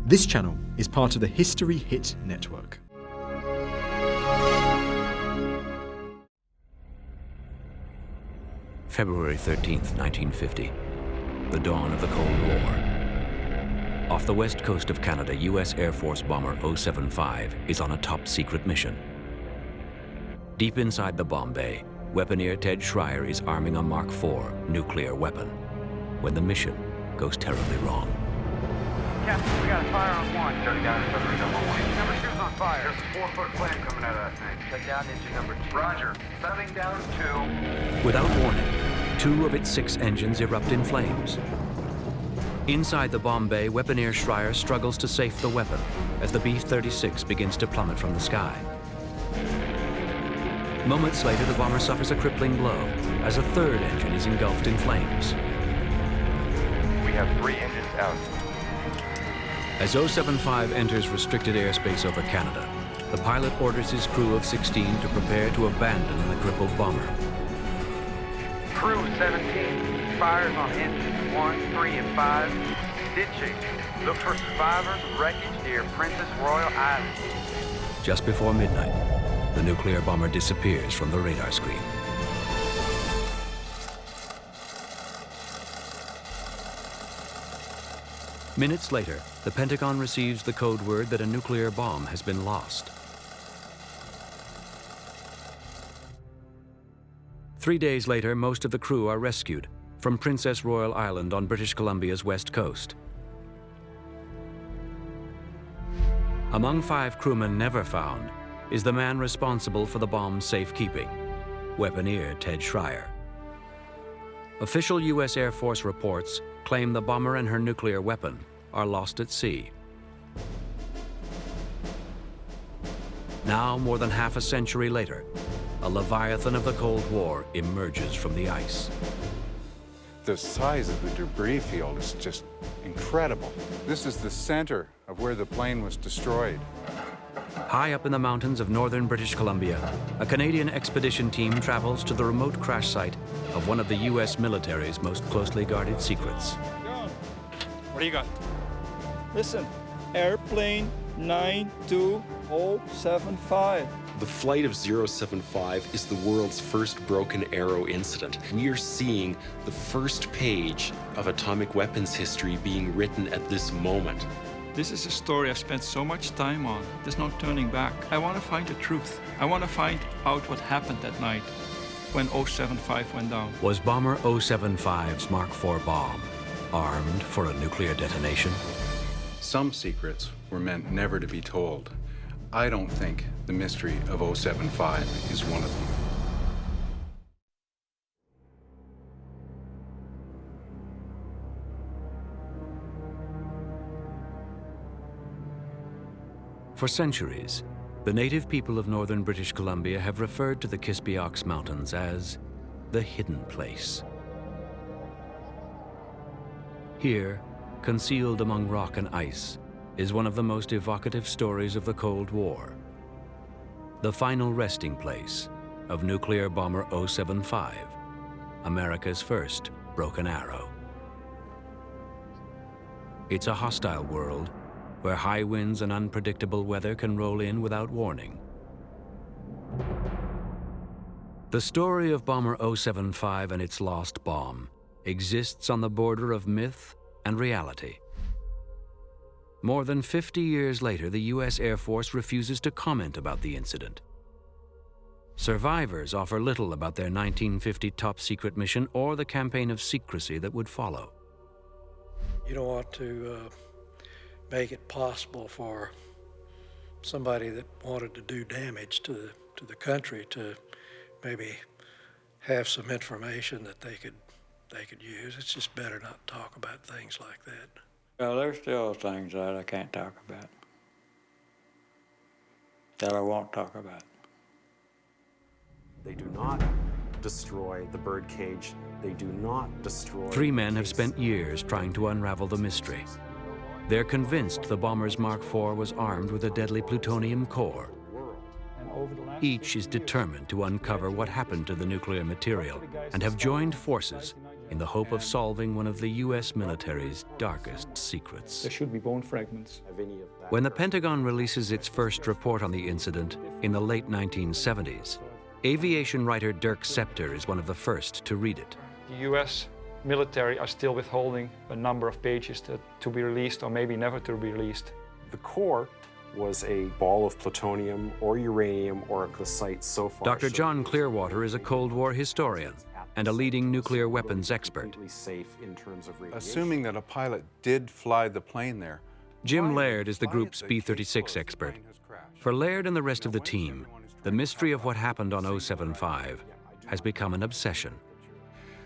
This channel is part of the History Hit network. February 13th, 1950, the dawn of the Cold War. Off the west coast of Canada, U.S. Air Force bomber 075 is on a top-secret mission. Deep inside the bomb bay, weaponeer Ted Schreier is arming a Mark IV nuclear weapon when the mission goes terribly wrong. Captain, we got a fire on one. Shut it down, submarine number one. Engine number two's on fire. There's a 4-foot flame coming out of that thing. Shut down engine number two. Roger. Shutting down two. Without warning, 2 of its 6 engines erupt in flames. Inside the bomb bay, weaponeer Schreier struggles to safe the weapon as the B-36 begins to plummet from the sky. Moments later, the bomber suffers a crippling blow as a 3rd engine is engulfed in flames. We have 3 engines out. As 075 enters restricted airspace over Canada, the pilot orders his crew of 16 to prepare to abandon the crippled bomber. Crew 17 fires on engines 1, 3, and 5. Ditching. Look for survivors of wreckage near Princess Royal Island. Just before midnight, the nuclear bomber disappears from the radar screen. Minutes later, the Pentagon receives the code word that a nuclear bomb has been lost. 3 days later, most of the crew are rescued from Princess Royal Island on British Columbia's west coast. Among 5 crewmen never found is the man responsible for the bomb's safekeeping, weaponeer Ted Schreier. Official U.S. Air Force reports claim the bomber and her nuclear weapon are lost at sea. Now, more than half a century later, a leviathan of the Cold War emerges from the ice. The size of the debris field is just incredible. This is the center of where the plane was destroyed. High up in the mountains of northern British Columbia, a Canadian expedition team travels to the remote crash site of one of the U.S. military's most closely guarded secrets. John, what do you got? Listen, airplane 92075. The flight of 075 is the world's first broken arrow incident. We are seeing the first page of atomic weapons history being written at this moment. This is a story I've spent so much time on. There's no turning back. I want to find the truth. I want to find out what happened that night when 075 went down. Was bomber 075's Mark IV bomb armed for a nuclear detonation? Some secrets were meant never to be told. I don't think the mystery of 075 is one of them. For centuries, the native people of northern British Columbia have referred to the Kispiox Mountains as the hidden place. Here, concealed among rock and ice, is one of the most evocative stories of the Cold War. The final resting place of nuclear bomber 075, America's first broken arrow. It's a hostile world where high winds and unpredictable weather can roll in without warning. The story of bomber 075 and its lost bomb exists on the border of myth and reality. More than 50 years later, the U.S. Air Force refuses to comment about the incident. Survivors offer little about their 1950 top-secret mission or the campaign of secrecy that would follow. You don't want to make it possible for somebody that wanted to do damage to the country to maybe have some information that they could use. It's just better not to talk about things like that. Well, there's still things that I can't talk about, that I won't talk about. They do not destroy the birdcage. They do not destroy... 3 men have spent years trying to unravel the mystery. They're convinced the bomber's Mark IV was armed with a deadly plutonium core. Each is determined to uncover what happened to the nuclear material and have joined forces in the hope of solving one of the US military's darkest secrets. There should be bone fragments. When the Pentagon releases its first report on the incident in the late 1970s, aviation writer Dirk Scepter is one of the first to read it. The US military are still withholding a number of pages to be released, or maybe never to be released. The core was a ball of plutonium or uranium, or the site so far. Dr. John Clearwater is a Cold War historian and a leading nuclear weapons expert. Safe in terms of radiation. Assuming that a pilot did fly the plane there. Jim Laird is the group's B-36 expert. For Laird and the rest of the team, the mystery of what happened on 075 has become an obsession.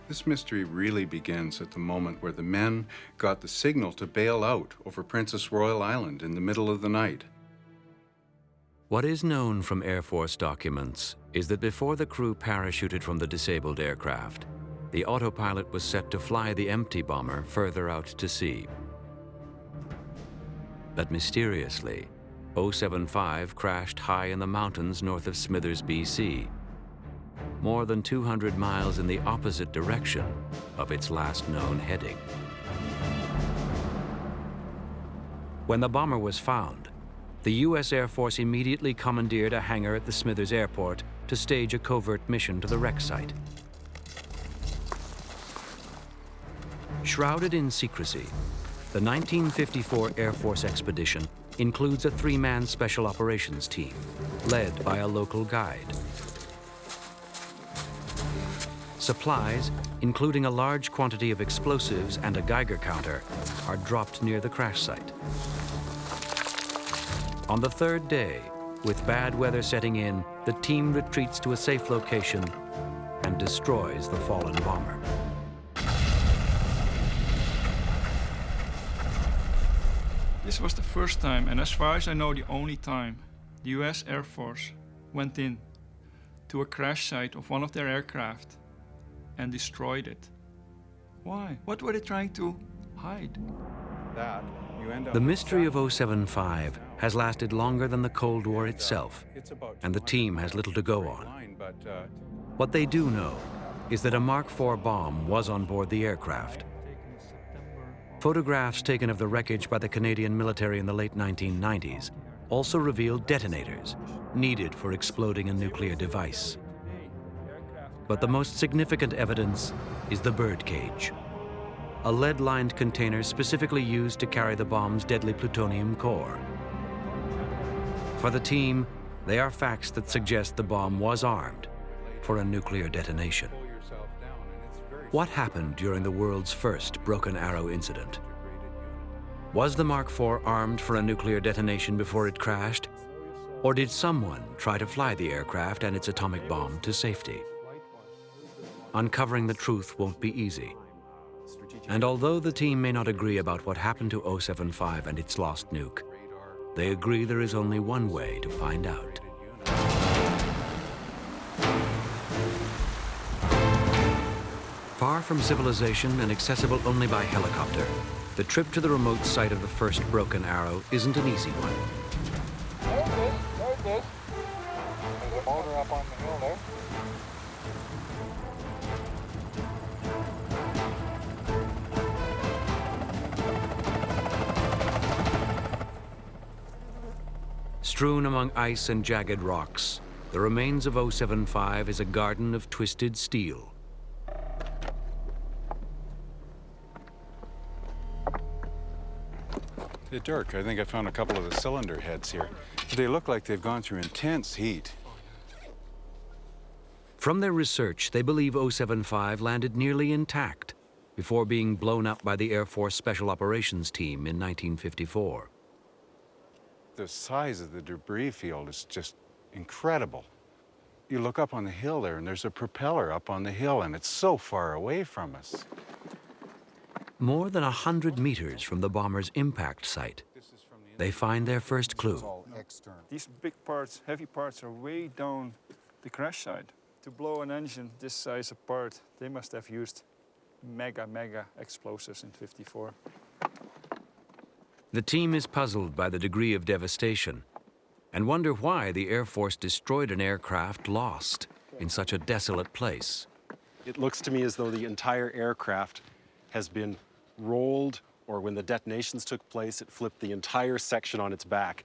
This mystery really begins at the moment where the men got the signal to bail out over Princess Royal Island in the middle of the night. What is known from Air Force documents is that before the crew parachuted from the disabled aircraft, the autopilot was set to fly the empty bomber further out to sea. But mysteriously, 075 crashed high in the mountains north of Smithers, BC, more than 200 miles in the opposite direction of its last known heading. When the bomber was found, the US Air Force immediately commandeered a hangar at the Smithers Airport to stage a covert mission to the wreck site. Shrouded in secrecy, the 1954 Air Force expedition includes a three-man special operations team, led by a local guide. Supplies, including a large quantity of explosives and a Geiger counter, are dropped near the crash site. On the third day, with bad weather setting in, the team retreats to a safe location and destroys the fallen bomber. This was the first time, and as far as I know, the only time, the US Air Force went in to a crash site of one of their aircraft and destroyed it. Why? What were they trying to hide? The mystery of 075 has lasted longer than the Cold War itself, and the team has little to go on. What they do know is that a Mark IV bomb was on board the aircraft. Photographs taken of the wreckage by the Canadian military in the late 1990s also revealed detonators needed for exploding a nuclear device. But the most significant evidence is the birdcage, a lead-lined container specifically used to carry the bomb's deadly plutonium core. For the team, they are facts that suggest the bomb was armed for a nuclear detonation. What happened during the world's first Broken Arrow incident? Was the Mark IV armed for a nuclear detonation before it crashed? Or did someone try to fly the aircraft and its atomic bomb to safety? Uncovering the truth won't be easy. And although the team may not agree about what happened to 075 and its lost nuke, they agree there is only one way to find out. Far from civilization and accessible only by helicopter, the trip to the remote site of the first Broken Arrow isn't an easy one. There it is. There's a motor up on the hill there. Strewn among ice and jagged rocks, the remains of 075 is a garden of twisted steel. Hey, Dirk, I think I found a couple of the cylinder heads here. They look like they've gone through intense heat. From their research, they believe 075 landed nearly intact before being blown up by the Air Force Special Operations Team in 1954. The size of the debris field is just incredible. You look up on the hill there, and there's a propeller up on the hill, and it's so far away from us. More than 100 meters from the bomber's impact site, they find their first clue. These big parts, heavy parts, are way down the crash site. To blow an engine this size apart, they must have used mega explosives in '54. The team is puzzled by the degree of devastation and wonder why the Air Force destroyed an aircraft lost in such a desolate place. It looks to me as though the entire aircraft has been rolled, or when the detonations took place, it flipped the entire section on its back.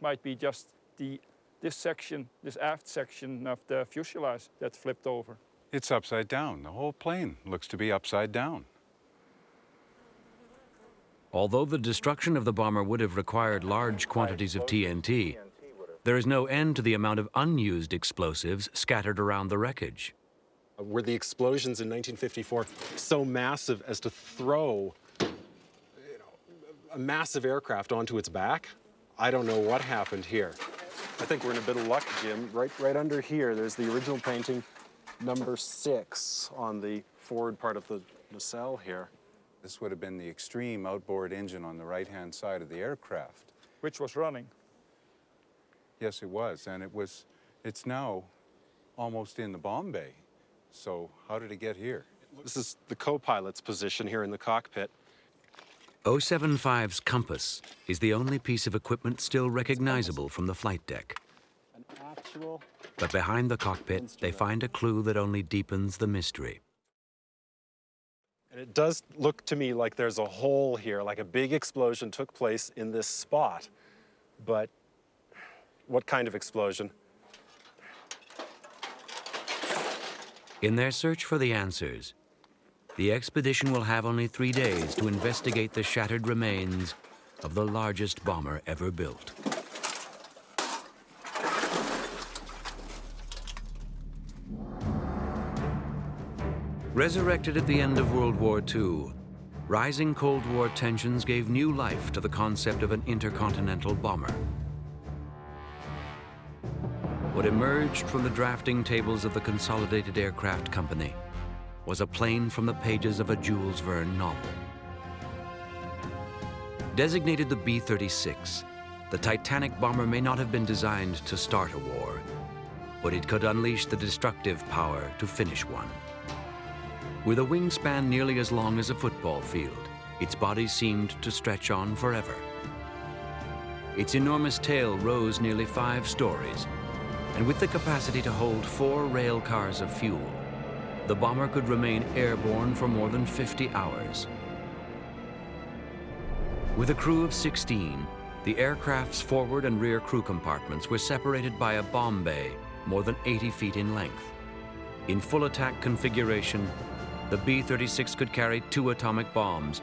Might be just this section, this aft section of the fuselage that flipped over. It's upside down. The whole plane looks to be upside down. Although the destruction of the bomber would have required large quantities of TNT, there is no end to the amount of unused explosives scattered around the wreckage. Were the explosions in 1954 so massive as to throw a massive aircraft onto its back? I don't know what happened here. I think we're in a bit of luck, Jim. Right under here, there's the original painting, number 6, on the forward part of the nacelle here. This would have been the extreme outboard engine on the right-hand side of the aircraft. Which was running. Yes, it was, and it's now almost in the bomb bay. So how did it get here? This is the co-pilot's position here in the cockpit. 075's compass is the only piece of equipment still recognizable from the flight deck. But behind the cockpit, they find a clue that only deepens the mystery. And it does look to me like there's a hole here, like a big explosion took place in this spot. But what kind of explosion? In their search for the answers, the expedition will have only 3 days to investigate the shattered remains of the largest bomber ever built. Resurrected at the end of World War II, rising Cold War tensions gave new life to the concept of an intercontinental bomber. What emerged from the drafting tables of the Consolidated Aircraft Company was a plane from the pages of a Jules Verne novel. Designated the B-36, the Titanic bomber may not have been designed to start a war, but it could unleash the destructive power to finish one. With a wingspan nearly as long as a football field, its body seemed to stretch on forever. Its enormous tail rose nearly 5 stories, and with the capacity to hold 4 rail cars of fuel, the bomber could remain airborne for more than 50 hours. With a crew of 16, the aircraft's forward and rear crew compartments were separated by a bomb bay more than 80 feet in length. In full attack configuration, the B-36 could carry 2 atomic bombs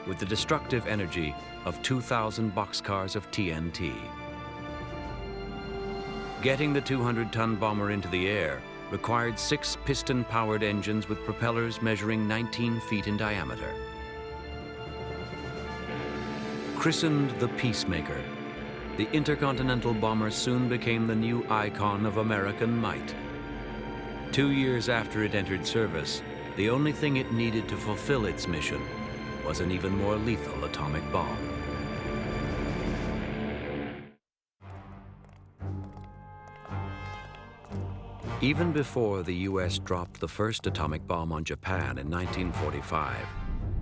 with the destructive energy of 2,000 boxcars of TNT. Getting the 200-ton bomber into the air required 6 piston-powered engines with propellers measuring 19 feet in diameter. Christened the Peacemaker, the intercontinental bomber soon became the new icon of American might. 2 years after it entered service, the only thing it needed to fulfill its mission was an even more lethal atomic bomb. Even before the US dropped the first atomic bomb on Japan in 1945,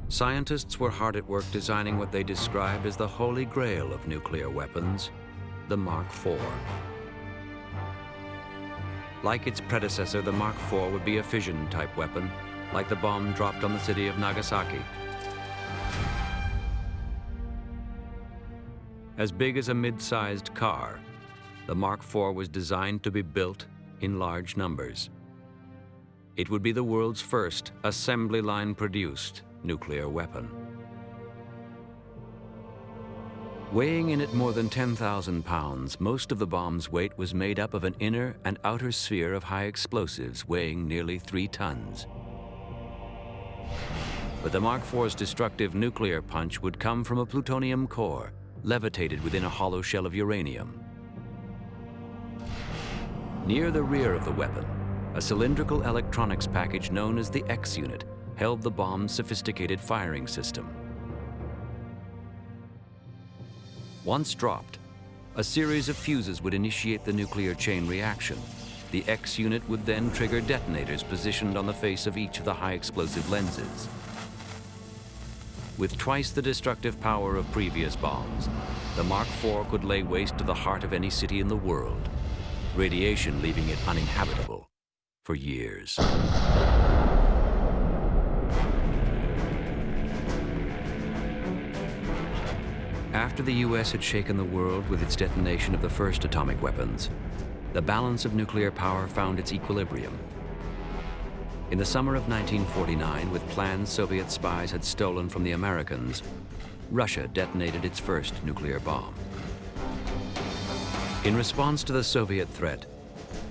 scientists were hard at work designing what they described as the holy grail of nuclear weapons, the Mark IV. Like its predecessor, the Mark IV would be a fission-type weapon, like the bomb dropped on the city of Nagasaki. As big as a mid-sized car, the Mark IV was designed to be built in large numbers. It would be the world's first assembly line-produced nuclear weapon. Weighing in at more than 10,000 pounds, most of the bomb's weight was made up of an inner and outer sphere of high explosives weighing nearly 3 tons. But the Mark IV's destructive nuclear punch would come from a plutonium core, levitated within a hollow shell of uranium. Near the rear of the weapon, a cylindrical electronics package known as the X unit held the bomb's sophisticated firing system. Once dropped, a series of fuses would initiate the nuclear chain reaction. The X unit would then trigger detonators positioned on the face of each of the high explosive lenses. With twice the destructive power of previous bombs, the Mark IV could lay waste to the heart of any city in the world, radiation leaving it uninhabitable for years. After the US had shaken the world with its detonation of the first atomic weapons, the balance of nuclear power found its equilibrium. In the summer of 1949, with plans Soviet spies had stolen from the Americans, Russia detonated its first nuclear bomb. In response to the Soviet threat,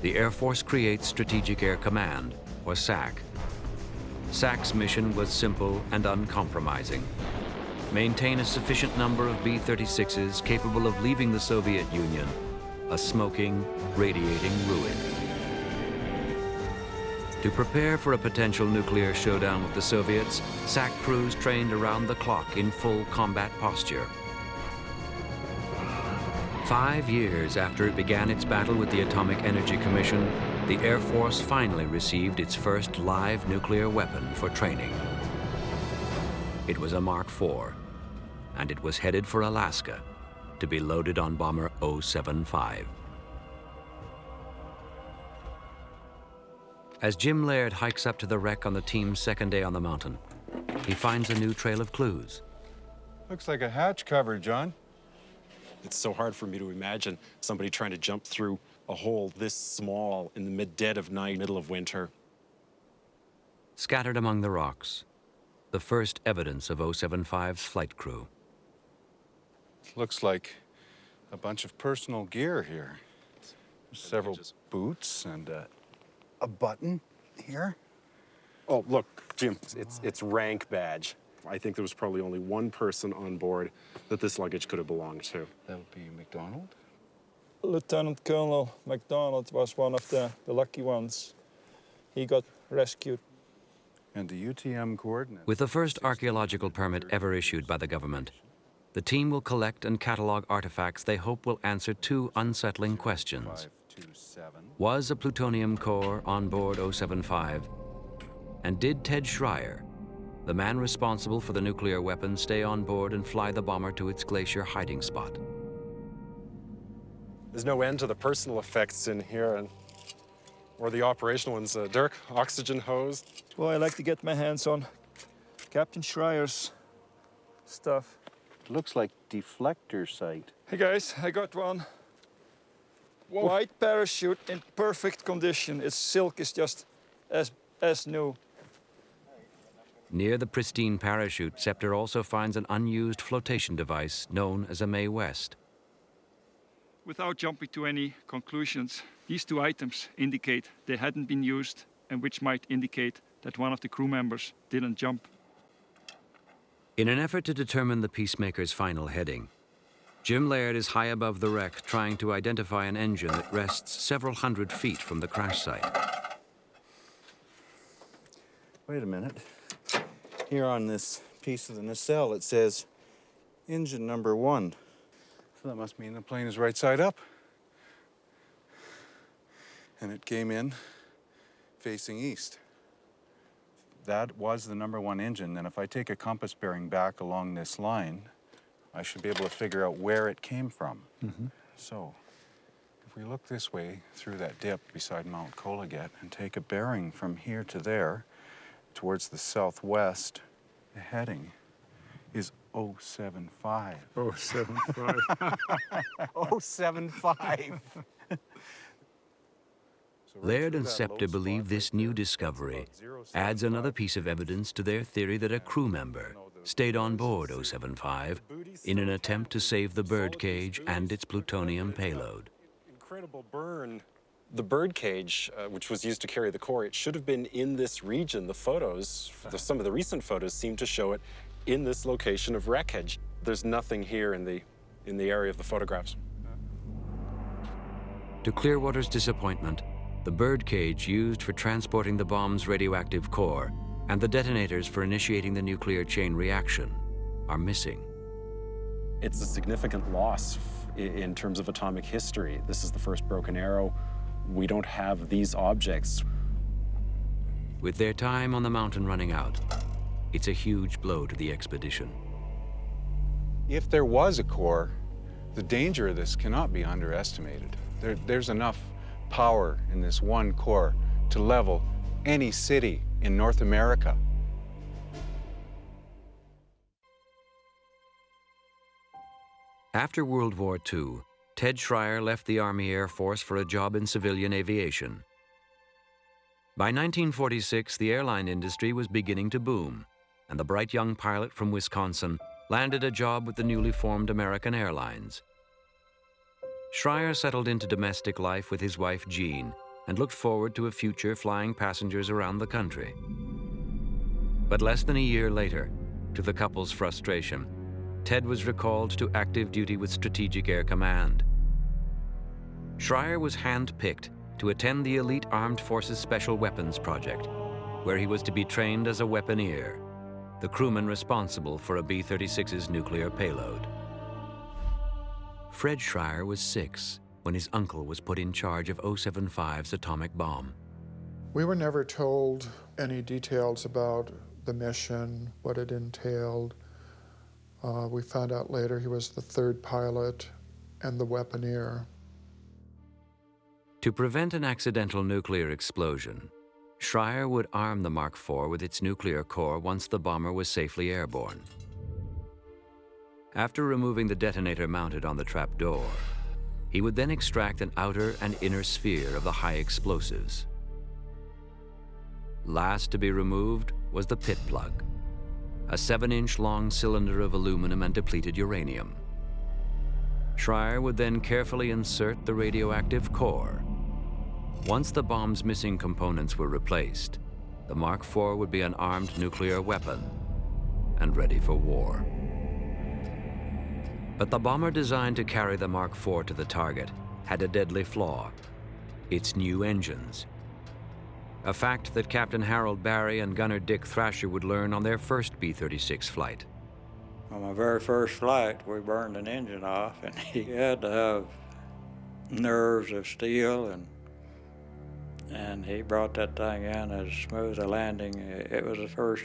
the Air Force creates Strategic Air Command, or SAC. SAC's mission was simple and uncompromising. Maintain a sufficient number of B-36s capable of leaving the Soviet Union, a smoking, radiating ruin. To prepare for a potential nuclear showdown with the Soviets, SAC crews trained around the clock in full combat posture. 5 years after it began its battle with the Atomic Energy Commission, the Air Force finally received its first live nuclear weapon for training. It was a Mark IV, and it was headed for Alaska to be loaded on bomber 075. As Jim Laird hikes up to the wreck on the team's second day on the mountain, he finds a new trail of clues. Looks like a hatch cover, John. It's so hard for me to imagine somebody trying to jump through a hole this small in the mid-dead of night, middle of winter. Scattered among the rocks, the first evidence of 075's flight crew. Looks like a bunch of personal gear here. Several boots and a button here. Oh, look, Jim, it's rank badge. I think there was probably only one person on board that this luggage could have belonged to. That would be McDonald? Lieutenant Colonel MacDonald was one of the lucky ones. He got rescued. And the UTM coordinates. With the first archaeological permit ever issued by the government, the team will collect and catalog artifacts they hope will answer two unsettling questions. Was a plutonium core on board 075? And did Ted Schreier, the man responsible for the nuclear weapon, stay on board and fly the bomber to its glacier hiding spot? There's no end to the personal effects in here, or the operational ones. Dirk, oxygen hose. Well, I like to get my hands on Captain Schreier's stuff. Looks like deflector sight. Hey guys, I got one. Whoa. White parachute in perfect condition. Its silk is just as new. Near the pristine parachute, Scepter also finds an unused flotation device known as a Mae West. Without jumping to any conclusions, these two items indicate they hadn't been used, and which might indicate that one of the crew members didn't jump. In an effort to determine the Peacemaker's final heading, Jim Laird is high above the wreck trying to identify an engine that rests several hundred feet from the crash site. Wait a minute. Here on this piece of the nacelle, it says engine number 1. So that must mean the plane is right side up. And it came in facing east. That was the number 1 engine. And if I take a compass bearing back along this line, I should be able to figure out where it came from. So if we look this way through that dip beside Mount Kologet and take a bearing from here to there, towards the southwest, the heading is 075. 075. 075. Laird and Scepter believe this new discovery adds another piece of evidence to their theory that a crew member stayed on board 075 in an attempt to save the birdcage and its plutonium payload. Incredible burn. The birdcage, which was used to carry the core, it should have been in this region. The photos, some of the recent photos seem to show it in this location of wreckage. There's nothing here in the area of the photographs. To Clearwater's disappointment, the birdcage used for transporting the bomb's radioactive core and the detonators for initiating the nuclear chain reaction are missing. It's a significant loss in terms of atomic history. This is the first broken arrow. We don't have these objects. With their time on the mountain running out, it's a huge blow to the expedition. If there was a core, the danger of this cannot be underestimated. There's enough power in this one core to level any city in North America. After World War II, Ted Schreier left the Army Air Force for a job in civilian aviation. By 1946, the airline industry was beginning to boom, and the bright young pilot from Wisconsin landed a job with the newly formed American Airlines. Schreier settled into domestic life with his wife Jean and looked forward to a future flying passengers around the country. But less than a year later, to the couple's frustration, Ted was recalled to active duty with Strategic Air Command. Schreier was hand-picked to attend the elite Armed Forces Special Weapons Project, where he was to be trained as a weaponeer, the crewman responsible for a B-36's nuclear payload. Fred Schreier was 6 when his uncle was put in charge of 075's atomic bomb. We were never told any details about the mission, what it entailed. We found out later he was the 3rd pilot and the weaponeer. To prevent an accidental nuclear explosion, Schreier would arm the Mark IV with its nuclear core once the bomber was safely airborne. After removing the detonator mounted on the trapdoor, he would then extract an outer and inner sphere of the high explosives. Last to be removed was the pit plug, a 7-inch long cylinder of aluminum and depleted uranium. Schreier would then carefully insert the radioactive core. Once the bomb's missing components were replaced, the Mark IV would be an armed nuclear weapon and ready for war. But the bomber designed to carry the Mark IV to the target had a deadly flaw: its new engines. A fact that Captain Harold Barry and Gunner Dick Thrasher would learn on their first B-36 flight. On my very first flight, we burned an engine off, and he had to have nerves of steel, and he brought that thing in as smooth a landing. It was the first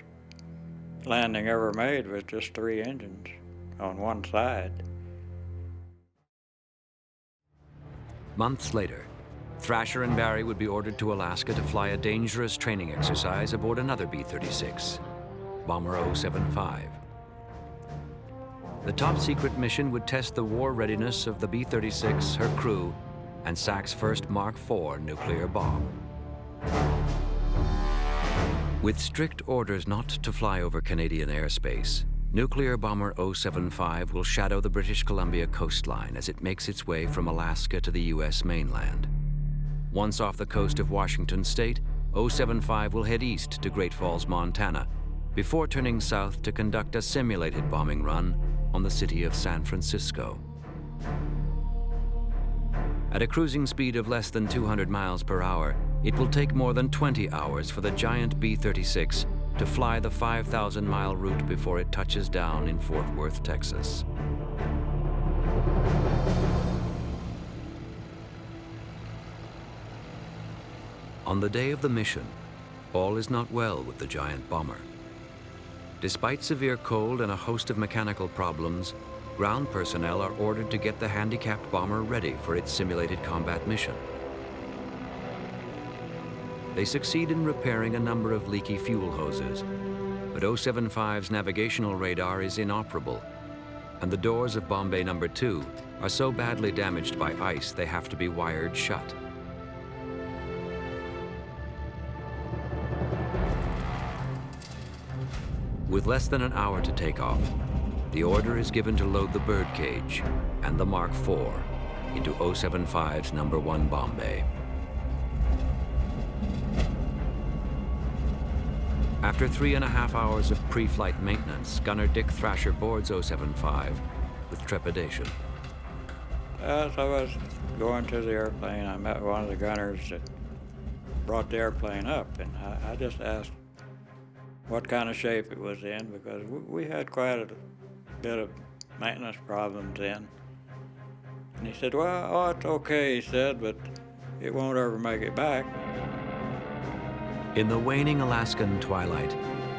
landing ever made with just 3 engines on one side. Months later, Thrasher and Barry would be ordered to Alaska to fly a dangerous training exercise aboard another B-36, Bomber 075. The top-secret mission would test the war readiness of the B-36, her crew, and SAC's first Mark IV nuclear bomb. With strict orders not to fly over Canadian airspace, nuclear bomber 075 will shadow the British Columbia coastline as it makes its way from Alaska to the U.S. mainland. Once off the coast of Washington State, 075 will head east to Great Falls, Montana, before turning south to conduct a simulated bombing run on the city of San Francisco. At a cruising speed of less than 200 miles per hour, it will take more than 20 hours for the giant B-36 to fly the 5,000-mile route before it touches down in Fort Worth, Texas. On the day of the mission, all is not well with the giant bomber. Despite severe cold and a host of mechanical problems, ground personnel are ordered to get the handicapped bomber ready for its simulated combat mission. They succeed in repairing a number of leaky fuel hoses, but 075's navigational radar is inoperable, and the doors of bomb bay number 2 are so badly damaged by ice they have to be wired shut. With less than an hour to take off, the order is given to load the birdcage and the Mark IV into 075's number 1 bomb bay. After 3.5 hours of pre-flight maintenance, Gunner Dick Thrasher boards 075 with trepidation. As I was going to the airplane, I met one of the gunners that brought the airplane up, and I just asked what kind of shape it was in, because we had quite a bit of maintenance problems then. And he said, well, it's okay, he said, but it won't ever make it back. In the waning Alaskan twilight,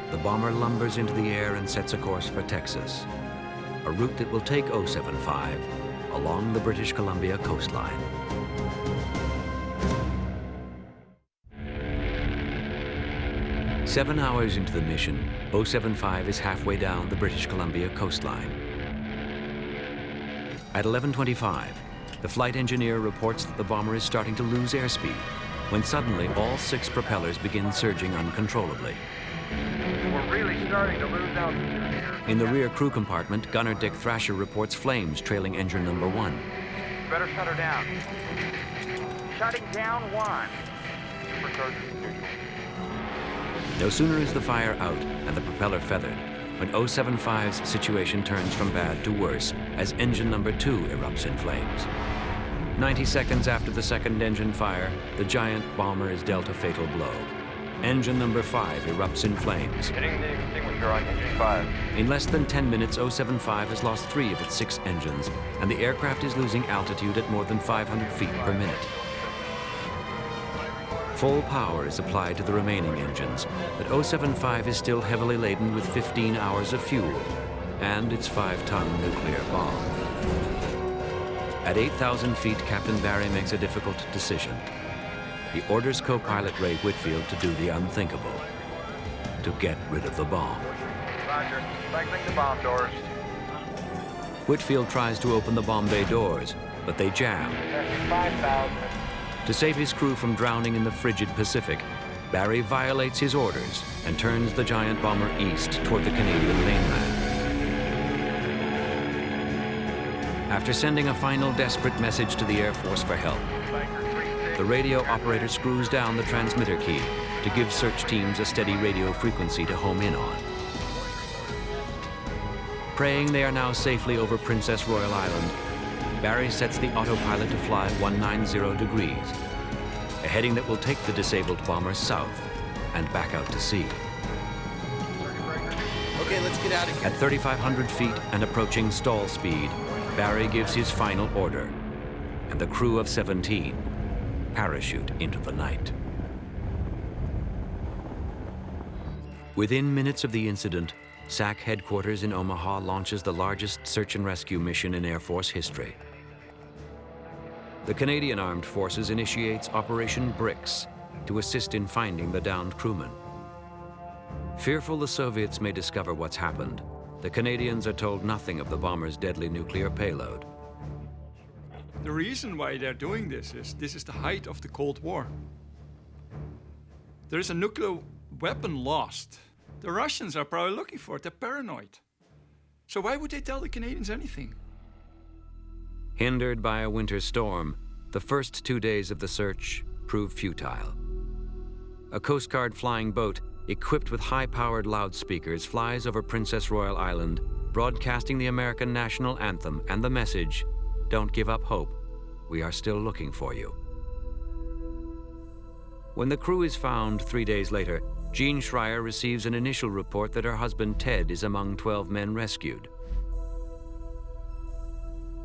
the bomber lumbers into the air and sets a course for Texas, a route that will take 075 along the British Columbia coastline. Seven hours into the mission, 075 is halfway down the British Columbia coastline. At 11:25, the flight engineer reports that the bomber is starting to lose airspeed, when suddenly all 6 propellers begin surging uncontrollably. We're really starting to lose altitude here. In the rear crew compartment, Gunner Dick Thrasher reports flames trailing engine number 1. Better shut her down. Shutting down 1. Superchargers neutral. No sooner is the fire out and the propeller feathered, when 075's situation turns from bad to worse as engine number 2 erupts in flames. 90 seconds after the second engine fire, the giant bomber is dealt a fatal blow. Engine number 5 erupts in flames. Hitting the extinguisher on engine 5. In less than 10 minutes, 075 has lost 3 of its 6 engines, and the aircraft is losing altitude at more than 500 feet per minute. Full power is applied to the remaining engines, but 075 is still heavily laden with 15 hours of fuel and its 5-ton nuclear bomb. At 8,000 feet, Captain Barry makes a difficult decision. He orders co-pilot Ray Whitfield to do the unthinkable, to get rid of the bomb. Roger. Cycling the bomb doors. Whitfield tries to open the bomb bay doors, but they jam. 5,000. To save his crew from drowning in the frigid Pacific, Barry violates his orders and turns the giant bomber east toward the Canadian mainland. After sending a final desperate message to the Air Force for help, the radio operator screws down the transmitter key to give search teams a steady radio frequency to home in on. Praying they are now safely over Princess Royal Island, Barry sets the autopilot to fly 190 degrees, a heading that will take the disabled bomber south and back out to sea. Okay, let's get out of here. At 3,500 feet and approaching stall speed, Barry gives his final order, and the crew of 17 parachute into the night. Within minutes of the incident, SAC headquarters in Omaha launches the largest search and rescue mission in Air Force history. The Canadian Armed Forces initiates Operation BRICS to assist in finding the downed crewmen. Fearful the Soviets may discover what's happened, the Canadians are told nothing of the bomber's deadly nuclear payload. The reason why they're doing this is the height of the Cold War. There is a nuclear weapon lost. The Russians are probably looking for it. They're paranoid. So why would they tell the Canadians anything? Hindered by a winter storm, the first 2 days of the search proved futile. A Coast Guard flying boat equipped with high-powered loudspeakers flies over Princess Royal Island, broadcasting the American national anthem and the message, "Don't give up hope. We are still looking for you." When the crew is found 3 days later, Jean Schreier receives an initial report that her husband Ted is among 12 men rescued.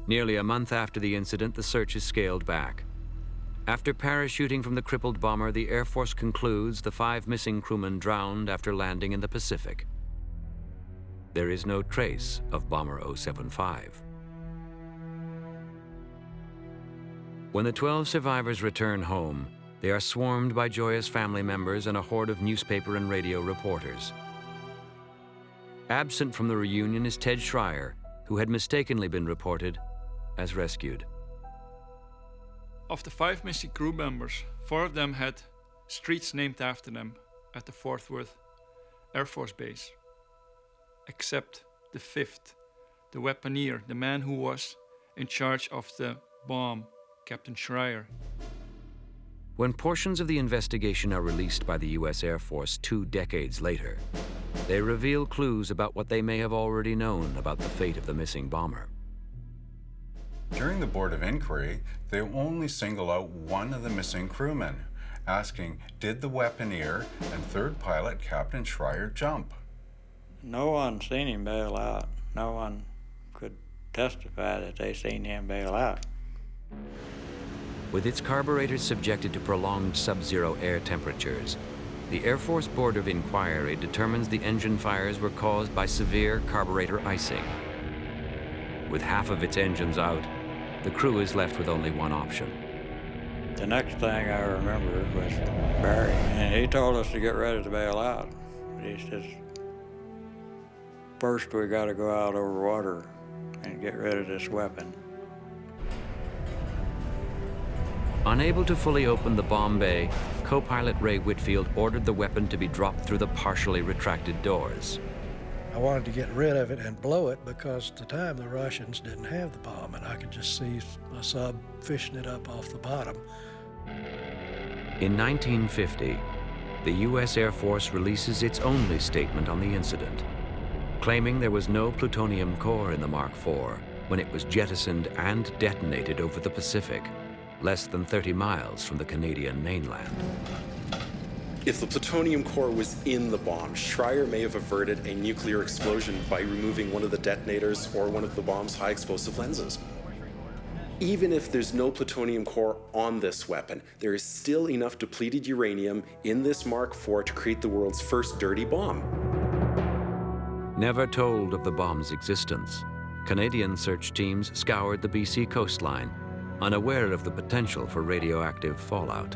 Nearly a month after the incident, the search is scaled back. After parachuting from the crippled bomber, the Air Force concludes the 5 missing crewmen drowned after landing in the Pacific. There is no trace of Bomber 075. When the 12 survivors return home, they are swarmed by joyous family members and a horde of newspaper and radio reporters. Absent from the reunion is Ted Schreier, who had mistakenly been reported as rescued. Of the 5 missing crew members, 4 of them had streets named after them at the Fort Worth Air Force Base. Except the 5th, the weaponeer, the man who was in charge of the bomb, Captain Schreier. When portions of the investigation are released by the U.S. Air Force 2 decades later, they reveal clues about what they may have already known about the fate of the missing bomber. During the Board of Inquiry, they only single out one of the missing crewmen, asking, did the weaponeer and third pilot, Captain Schreier, jump? No one seen him bail out. No one could testify that they seen him bail out. With its carburetors subjected to prolonged sub-zero air temperatures, the Air Force Board of Inquiry determines the engine fires were caused by severe carburetor icing. With half of its engines out, the crew is left with only one option. The next thing I remember was Barry, and he told us to get ready to bail out. He says, first we got to go out over water and get rid of this weapon. Unable to fully open the bomb bay, co-pilot Ray Whitfield ordered the weapon to be dropped through the partially retracted doors. I wanted to get rid of it and blow it because at the time the Russians didn't have the bomb, and I could just see a sub fishing it up off the bottom. In 1950, the U.S. Air Force releases its only statement on the incident, claiming there was no plutonium core in the Mark IV when it was jettisoned and detonated over the Pacific, less than 30 miles from the Canadian mainland. If the plutonium core was in the bomb, Schreier may have averted a nuclear explosion by removing one of the detonators or one of the bomb's high explosive lenses. Even if there's no plutonium core on this weapon, there is still enough depleted uranium in this Mark IV to create the world's first dirty bomb. Never told of the bomb's existence, Canadian search teams scoured the BC coastline, unaware of the potential for radioactive fallout.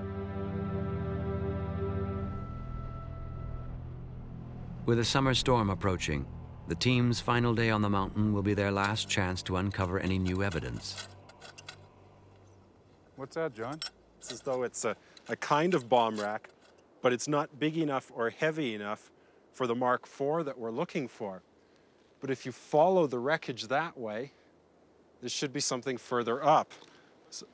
With a summer storm approaching, the team's final day on the mountain will be their last chance to uncover any new evidence. What's that, John? It's as though it's a kind of bomb rack, but it's not big enough or heavy enough for the Mark IV that we're looking for. But if you follow the wreckage that way, there should be something further up. So,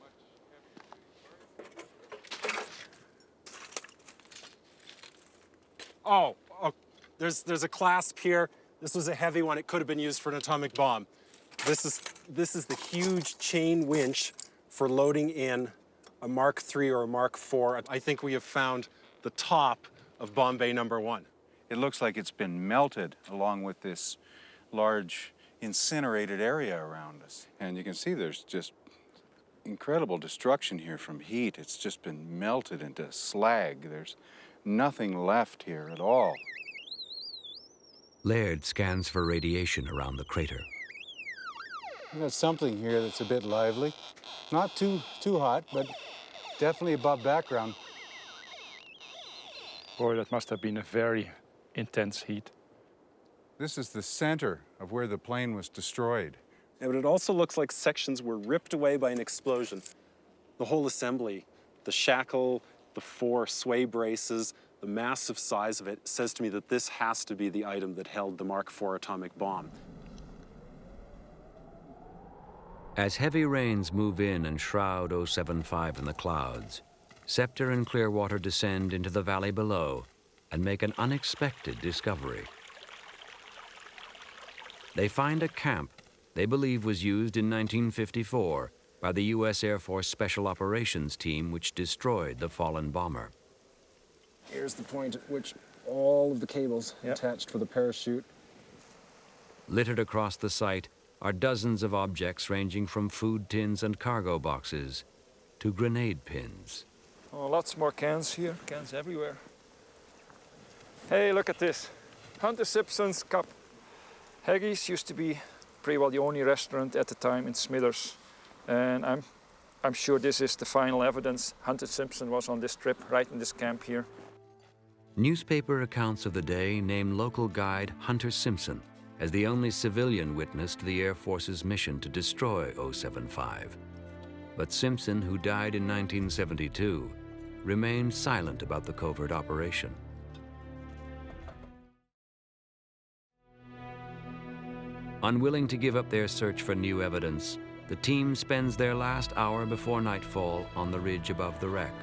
oh, there's a clasp here. This was a heavy one. It could have been used for an atomic bomb. This is the huge chain winch for loading in a Mark III or a Mark IV. I think we have found the top of bomb bay number 1. It looks like it's been melted along with this large incinerated area around us. And you can see there's just incredible destruction here from heat. It's just been melted into slag. There's nothing left here at all. Laird scans for radiation around the crater. We've got something here that's a bit lively. Not too hot, but definitely above background. Boy, that must have been a very intense heat. This is the center of where the plane was destroyed. Yeah, but it also looks like sections were ripped away by an explosion. The whole assembly, the shackle, the 4 sway braces, the massive size of it says to me that this has to be the item that held the Mark IV atomic bomb. As heavy rains move in and shroud 075 in the clouds, Scepter and Clearwater descend into the valley below and make an unexpected discovery. They find a camp they believe was used in 1954 by the U.S. Air Force Special Operations Team which destroyed the fallen bomber. Here's the point at which all of the cables attached for the parachute. Littered across the site are dozens of objects ranging from food tins and cargo boxes to grenade pins. Oh, lots more cans here, cans everywhere. Hey, look at this. Hunter Simpson's Cup. Haggis used to be pretty well the only restaurant at the time in Smithers. And I'm sure this is the final evidence. Hunter Simpson was on this trip, right in this camp here. Newspaper accounts of the day name local guide Hunter Simpson as the only civilian witness to the Air Force's mission to destroy 075. But Simpson, who died in 1972, remained silent about the covert operation. Unwilling to give up their search for new evidence, the team spends their last hour before nightfall on the ridge above the wreck.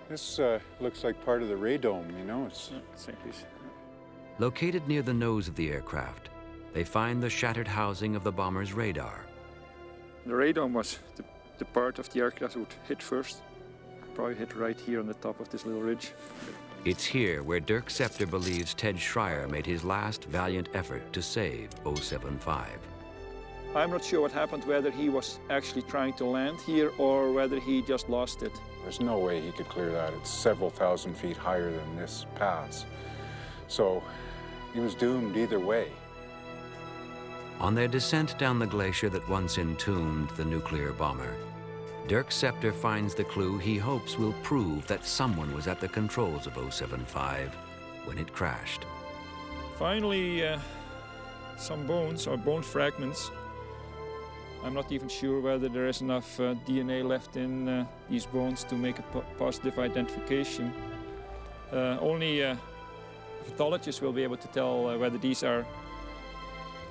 This looks like part of the radome, you know? It's Located near the nose of the aircraft, they find the shattered housing of the bomber's radar. The radome was the part of the aircraft that would hit first. Probably hit right here on the top of this little ridge. It's here where Dirk Scepter believes Ted Schreier made his last valiant effort to save 075. I'm not sure what happened, whether he was actually trying to land here or whether he just lost it. There's no way he could clear that. It's several thousand feet higher than this pass. So he was doomed either way. On their descent down the glacier that once entombed the nuclear bomber, Dirk Scepter finds the clue he hopes will prove that someone was at the controls of 075 when it crashed. Finally, some bones or bone fragments. I'm not even sure whether there is enough DNA left in these bones to make a positive identification. Only a pathologist will be able to tell whether these are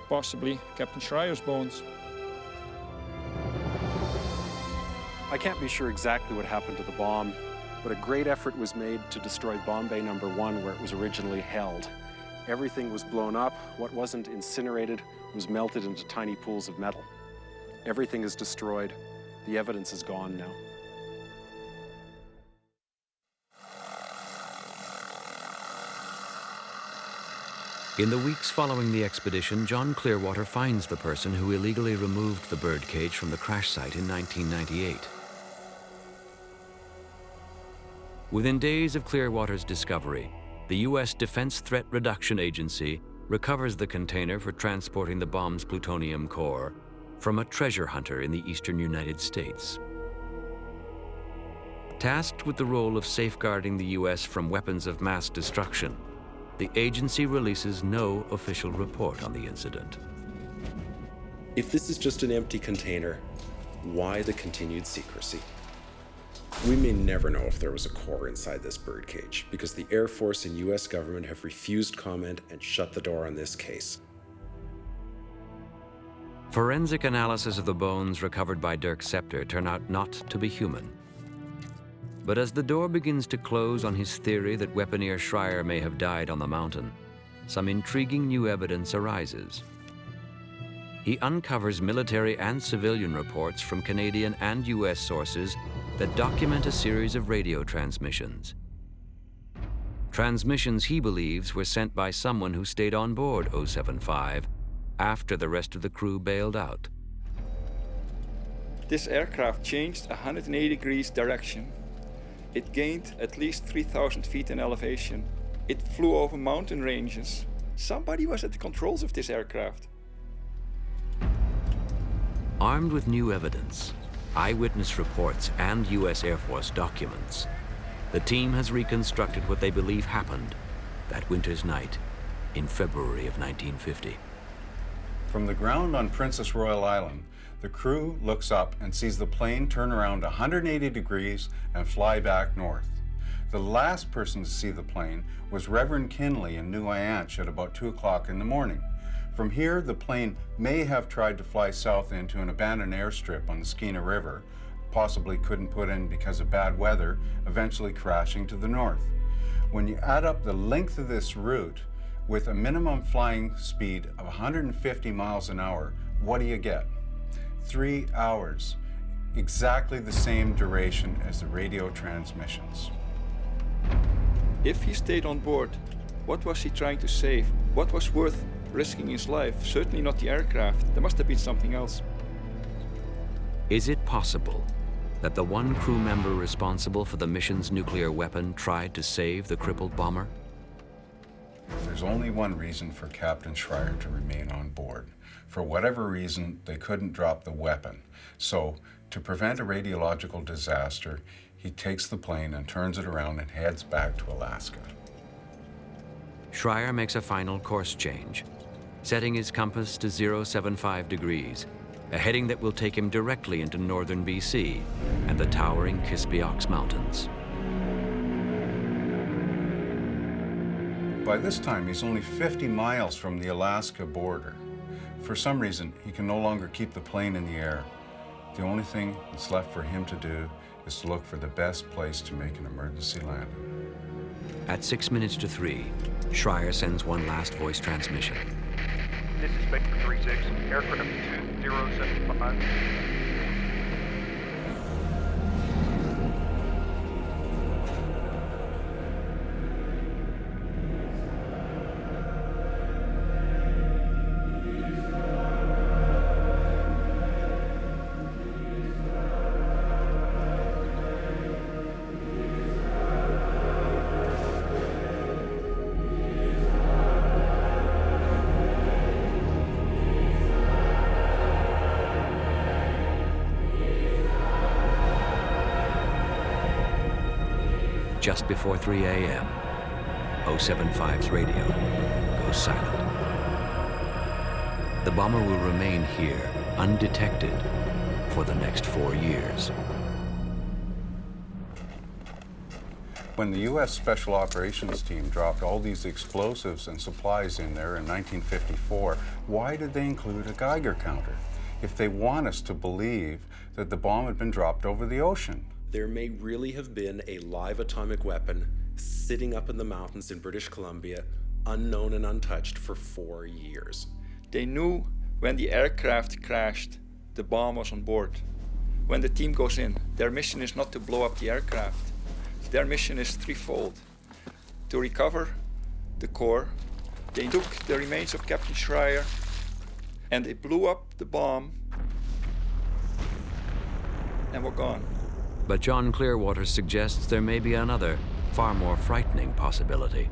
possibly Captain Schreier's bones. I can't be sure exactly what happened to the bomb, but a great effort was made to destroy bomb bay number 1 where it was originally held. Everything was blown up. What wasn't incinerated was melted into tiny pools of metal. Everything is destroyed. The evidence is gone now. In the weeks following the expedition, John Clearwater finds the person who illegally removed the birdcage from the crash site in 1998. Within days of Clearwater's discovery, the U.S. Defense Threat Reduction Agency recovers the container for transporting the bomb's plutonium core from a treasure hunter in the eastern United States. Tasked with the role of safeguarding the U.S. from weapons of mass destruction, the agency releases no official report on the incident. If this is just an empty container, why the continued secrecy? We may never know if there was a core inside this birdcage because the Air Force and US government have refused comment and shut the door on this case. Forensic analysis of the bones recovered by Dirk Scepter turn out not to be human. But as the door begins to close on his theory that weaponeer Schreier may have died on the mountain, some intriguing new evidence arises. He uncovers military and civilian reports from Canadian and US sources that document a series of radio transmissions. Transmissions he believes were sent by someone who stayed on board 075 after the rest of the crew bailed out. This aircraft changed 180 degrees direction. It gained at least 3,000 feet in elevation. It flew over mountain ranges. Somebody was at the controls of this aircraft. Armed with new evidence, eyewitness reports, and US Air Force documents, the team has reconstructed what they believe happened that winter's night in February of 1950. From the ground on Princess Royal Island, the crew looks up and sees the plane turn around 180 degrees and fly back north. The last person to see the plane was Reverend Kinley in New Ianche at about 2 o'clock in the morning. From here, the plane may have tried to fly south into an abandoned airstrip on the Skeena River, possibly couldn't put in because of bad weather, eventually crashing to the north. When you add up the length of this route with a minimum flying speed of 150 miles an hour, what do you get? 3 hours, exactly the same duration as the radio transmissions. If he stayed on board, what was he trying to save? What was worth risking his life? Certainly not the aircraft. There must have been something else. Is it possible that the one crew member responsible for the mission's nuclear weapon tried to save the crippled bomber? There's only one reason for Captain Schreier to remain on board. For whatever reason, they couldn't drop the weapon. So, to prevent a radiological disaster, he takes the plane and turns it around and heads back to Alaska. Schreier makes a final course change, setting his compass to 075 degrees, a heading that will take him directly into northern BC and the towering Kispiox Mountains. By this time, he's only 50 miles from the Alaska border. For some reason, he can no longer keep the plane in the air. The only thing that's left for him to do is to look for the best place to make an emergency landing. At 6 minutes to 3, Schreier sends one last voice transmission. This is Baker 36, aircraft 2075. Just before 3 a.m., 075's radio goes silent. The bomber will remain here undetected for the next 4 years. When the U.S. Special Operations Team dropped all these explosives and supplies in there in 1954, why did they include a Geiger counter if they want us to believe that the bomb had been dropped over the ocean? There may really have been a live atomic weapon sitting up in the mountains in British Columbia, unknown and untouched for 4 years. They knew when the aircraft crashed, the bomb was on board. When the team goes in, their mission is not to blow up the aircraft. Their mission is threefold. To recover the core, they took the remains of Captain Schreier and they blew up the bomb and were gone. But John Clearwater suggests there may be another, far more frightening possibility.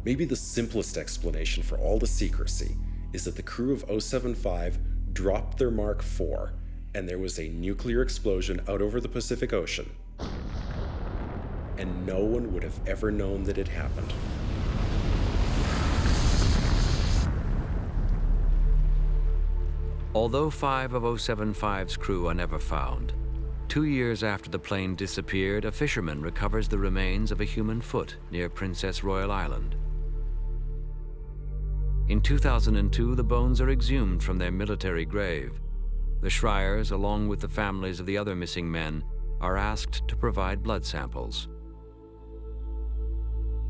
Maybe the simplest explanation for all the secrecy is that the crew of 075 dropped their Mark IV and there was a nuclear explosion out over the Pacific Ocean. And no one would have ever known that it happened. Although 5 of 075's crew are never found, 2 years after the plane disappeared, a fisherman recovers the remains of a human foot near Princess Royal Island. In 2002, the bones are exhumed from their military grave. The Schreiers, along with the families of the other missing men, are asked to provide blood samples.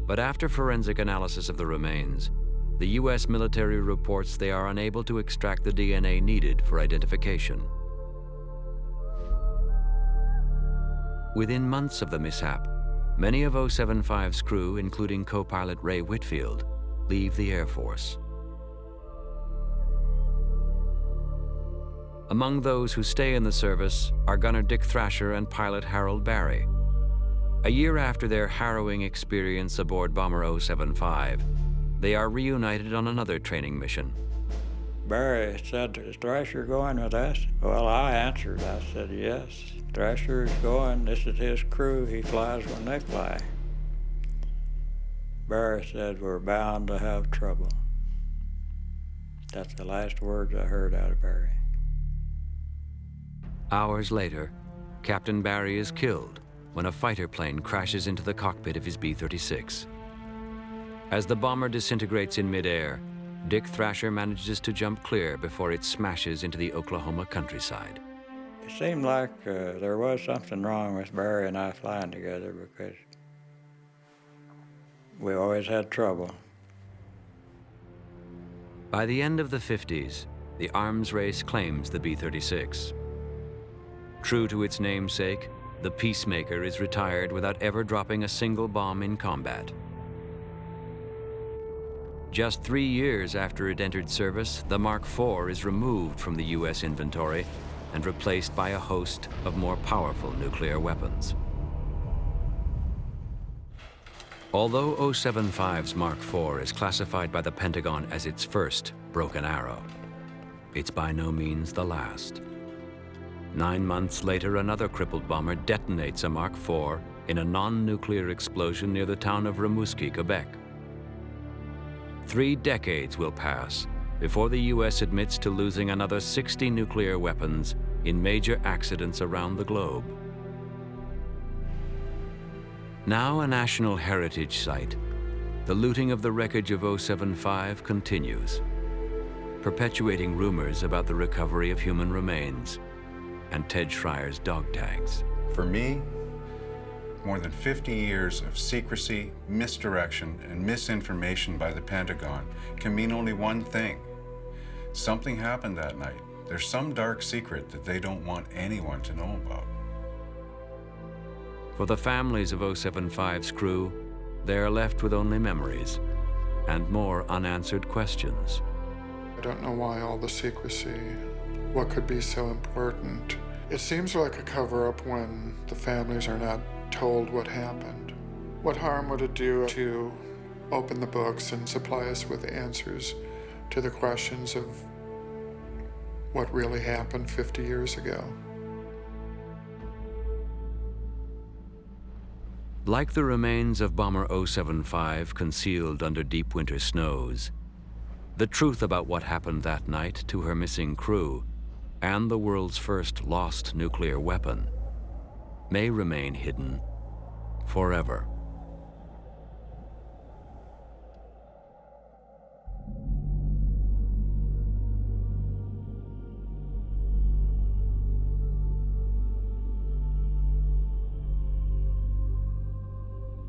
But after forensic analysis of the remains, the U.S. military reports they are unable to extract the DNA needed for identification. Within months of the mishap, many of 075's crew, including co-pilot Ray Whitfield, leave the Air Force. Among those who stay in the service are gunner Dick Thrasher and pilot Harold Barry. A year after their harrowing experience aboard Bomber 075, they are reunited on another training mission. Barry said, "Is Thrasher going with us?" Well, I answered. I said, "Yes, Thrasher is going. This is his crew. He flies when they fly." Barry said, "We're bound to have trouble." That's the last words I heard out of Barry. Hours later, Captain Barry is killed when a fighter plane crashes into the cockpit of his B-36. As the bomber disintegrates in midair, Dick Thrasher manages to jump clear before it smashes into the Oklahoma countryside. It seemed like there was something wrong with Barry and I flying together because we always had trouble. By the end of the 50s, the arms race claims the B-36. True to its namesake, the Peacemaker is retired without ever dropping a single bomb in combat. Just 3 years after it entered service, the Mark IV is removed from the U.S. inventory and replaced by a host of more powerful nuclear weapons. Although 075's Mark IV is classified by the Pentagon as its first broken arrow, it's by no means the last. 9 months later, another crippled bomber detonates a Mark IV in a non-nuclear explosion near the town of Rimouski, Quebec. 3 decades will pass before the U.S. admits to losing another 60 nuclear weapons in major accidents around the globe. Now a national heritage site, the looting of the wreckage of 075 continues, perpetuating rumors about the recovery of human remains and Ted Schreier's dog tags. For me, more than 50 years of secrecy, misdirection, and misinformation by the Pentagon can mean only one thing. Something happened that night. There's some dark secret that they don't want anyone to know about. For the families of 075's crew, they are left with only memories and more unanswered questions. I don't know why all the secrecy. What could be so important? It seems like a cover-up when the families are not told what happened. What harm would it do to open the books and supply us with answers to the questions of what really happened 50 years ago? Like the remains of Bomber 075 concealed under deep winter snows, the truth about what happened that night to her missing crew and the world's first lost nuclear weapon may remain hidden forever.